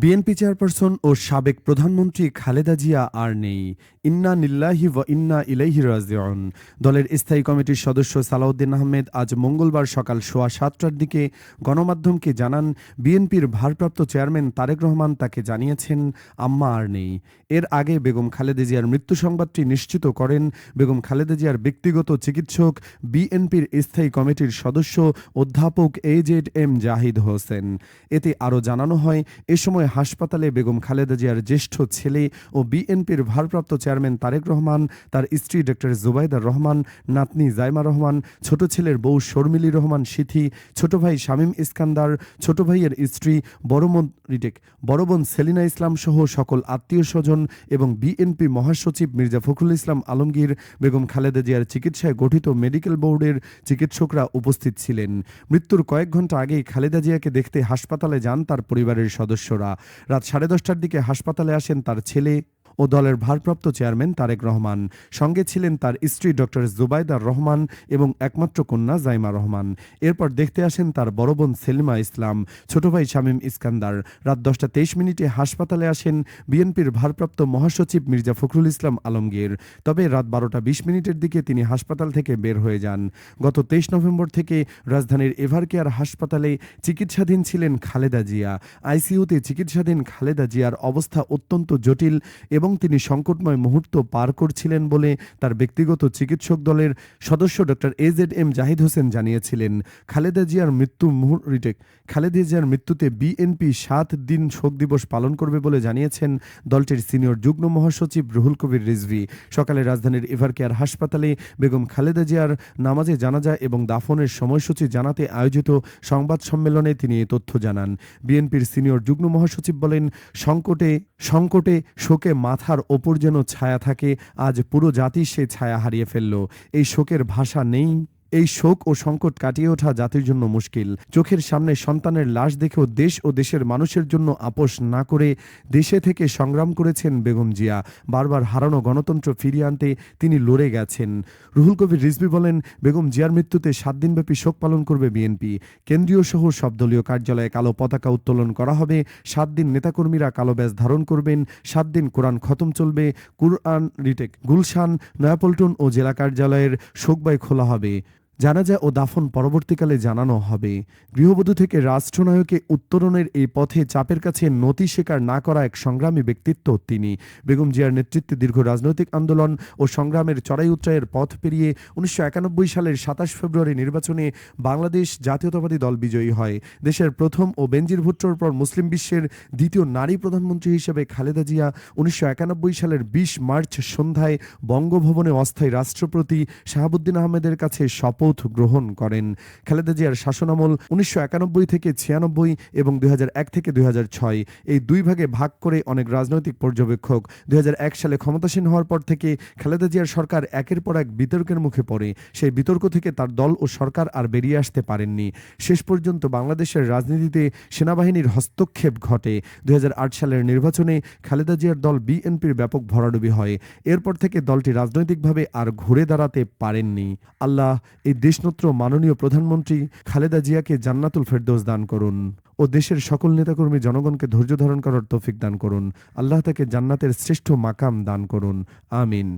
BNP chairperson ও সাবেক প্রধানমন্ত্রী খালেদা জিয়া আর নেই। ইন্না লিল্লাহি ওয়া ইন্না ইলাইহি রাজিউন। দলের স্থায়ী কমিটির সদস্য সালাউদ্দিন আহমেদ আজ মঙ্গলবার সকাল ৭:১৫টার দিকে গণমাধ্যমকে জানান, বিএনপির ভারপ্রাপ্ত চেয়ারম্যান তারেক রহমান তাকে জানিয়েছেন আম্মা আর নেই। এর আগে বেগম খালেদা জিয়ার মৃত্যু সংবাদটি নিশ্চিত করেন বেগম খালেদা জিয়ার ব্যক্তিগত চিকিৎসক, বিএনপির স্থায়ী কমিটির সদস্য অধ্যাপক AZM জাহিদ হোসেন। এতে আরও জানানো হয়, এ সময় হাসপাতালে বেগম খালেদা জিয়ার জ্যেষ্ঠ ছেলে ও বিএনপির ভারপ্রাপ্ত চেয়ারম্যান তারেক রহমান, তার স্ত্রী ডক্টর জুবাইদা রহমান, নাতনি জাইমা রহমান, ছোট ছেলের বউ শর্মিলী রহমান সিথি, ছোট ভাই শামীম ইস্কান্দার, ছোট ভাইয়ের স্ত্রী, বড় বোন সেলিনা ইসলাম সহ সকল আত্মীয় স্বজন এবং বিএনপি মহাসচিব মির্জা ফখরুল ইসলাম আলমগীর, বেগম খালেদা জিয়ার চিকিৎসায় গঠিত মেডিকেল বোর্ডের চিকিৎসকরা উপস্থিত ছিলেন। মৃত্যুর কয়েক ঘন্টা আগেই খালেদা জিয়াকে দেখতে হাসপাতালে যান তার পরিবারের সদস্যরা। রাত 10:30টার দিকে হাসপাতালে আসেন তার ছেলে ও দলের ভারপ্রাপ্ত চেয়ারম্যান তারেক রহমান। সঙ্গে ছিলেন তার স্ত্রী ডক্টর জুবাইদা রহমান এবং একমাত্র কন্যা জাইমা রহমান। এরপর দেখতে আসেন তার বড় বোন সেলিমা ইসলাম, ছোট ভাই শামীম ইস্কান্দার। রাত 10:23 হাসপাতালে আসেন বিএনপির ভারপ্রাপ্ত মহাসচিব মির্জা ফখরুল ইসলাম আলমগীর। তবে রাত 12:20 দিকে তিনি হাসপাতাল থেকে বের হয়ে যান। গত 23 নভেম্বর থেকে রাজধানীর এভারকেয়ার হাসপাতালে চিকিৎসাধীন ছিলেন খালেদা জিয়া। আইসিইউতে চিকিৎসাধীন খালেদা জিয়ার অবস্থা অত্যন্ত জটিল এবং তিনি সংকটময় মুহূর্ত পার করছিলেন বলে তার ব্যক্তিগত চিকিৎসক দলের সদস্য ডক্টর AZM জাহিদ হোসেন জানিয়েছিলেন। খালেদা জিয়ার মৃত্যুতে বিএনপি 7 দিন শোক দিবস পালন করবে বলে জানিয়েছেন দলটির সিনিয়র যুগ্ম মহাসচিব রুহুল কবির রিজভী। সকালে রাজধানীর এভারকেয়ার হাসপাতালে বেগম খালেদা জিয়ার নামাজে জানাজা এবং দাফনের সময়সূচি জানাতে আয়োজিত সংবাদ সম্মেলনে তিনি এ তথ্য জানান। বিএনপির সিনিয়র যুগ্ম মহাসচিব বলেন, সংকটে শোকে মাথার ওপর যেন ছায়া থাকে, আজ পুরো জাতি সে ছায়া হারিয়ে ফেলল। এই শোকের ভাষা নেই। এই শোক ও সংকট কাটিয়ে ওঠা জাতির জন্য মুশকিল। চোখের সামনে সন্তানের লাশ দেখেও দেশ ও দেশের মানুষের জন্য আপোষ না করে দেশে থেকে সংগ্রাম করেছেন বেগম জিয়া। বারবার হারানো গণতন্ত্র ফিরিয়ে আনতে তিনি লড়ে গেছেন। রুহুল কবির রিজভী বলেন, বেগম জিয়ার মৃত্যুতে 7 দিনব্যাপী শোক পালন করবে বিএনপি। কেন্দ্রীয় সহ সব দলীয় কার্যালয়ে কালো পতাকা উত্তোলন করা হবে। 7 দিন নেতাকর্মীরা কালো ব্যাজ ধারণ করবেন। 7 দিন কোরআন খতম চলবে। গুলশান, নয়াপল্টন ও জেলা কার্যালয়ের শোকবাই খোলা হবে। জানাজা ও দাফন পরবর্তীকালে জানানো হবে। গৃহবধূ থেকে রাষ্ট্রনায়কে উত্তরণের এই পথে চাপের কাছে নতি স্বীকার না করা এক সংগ্রামী ব্যক্তিত্ব তিনি। বেগম জিয়ার নেতৃত্বে দীর্ঘ রাজনৈতিক আন্দোলন ও সংগ্রামের চড়াই উৎরাইয়ের পথ পেরিয়ে 1991 সালের 27 ফেব্রুয়ারি নির্বাচনে বাংলাদেশ জাতীয়তাবাদী দল বিজয়ী হয়। দেশের প্রথম ও বেনজির ভুট্টোর পর মুসলিম বিশ্বের দ্বিতীয় নারী প্রধানমন্ত্রী হিসেবে খালেদা জিয়া 1991 সালের 20 মার্চ সন্ধ্যায় বঙ্গভবনে অস্থায়ী রাষ্ট্রপতি শাহাবুদ্দিন আহমেদের কাছে শপথ গ্রহণ করেন। খালেদা জিয়ার শাসনামল 1991 থেকে 96 এবং 2001 থেকে 2006 এই দুই ভাগে ভাগ করে অনেক রাজনৈতিক পর্যবেক্ষক। 2001 সালে ক্ষমতাসীন হওয়ার পর থেকে খালেদা জিয়ার সরকার একের পর এক বিতর্কের মুখে পড়ে। সেই বিতর্ক থেকে তার দল ও সরকার আর বেরিয়ে আসতে পারেননি। শেষ পর্যন্ত বাংলাদেশের রাজনীতিতে সেনাবাহিনীর হস্তক্ষেপ ঘটে। 2008 সালের নির্বাচনে খালেদা জিয়ার দল বিএনপির ব্যাপক ভরাডুবি হয়। এরপর থেকে দলটি রাজনৈতিকভাবে আর ঘুরে দাঁড়াতে পারেননি। আল্লাহ এই দেশনত্র মাননীয় প্রধানমন্ত্রী খালেদা জিয়াকে জান্নাতুল ফেরদৌস দান করুন ও দেশের সকল নেতাকর্মী জনগণকে ধৈর্য ধারণ করার তৌফিক দান করুন। আল্লাহ তাকে জান্নাতের শ্রেষ্ঠ মাকাম দান করুন। আমিন।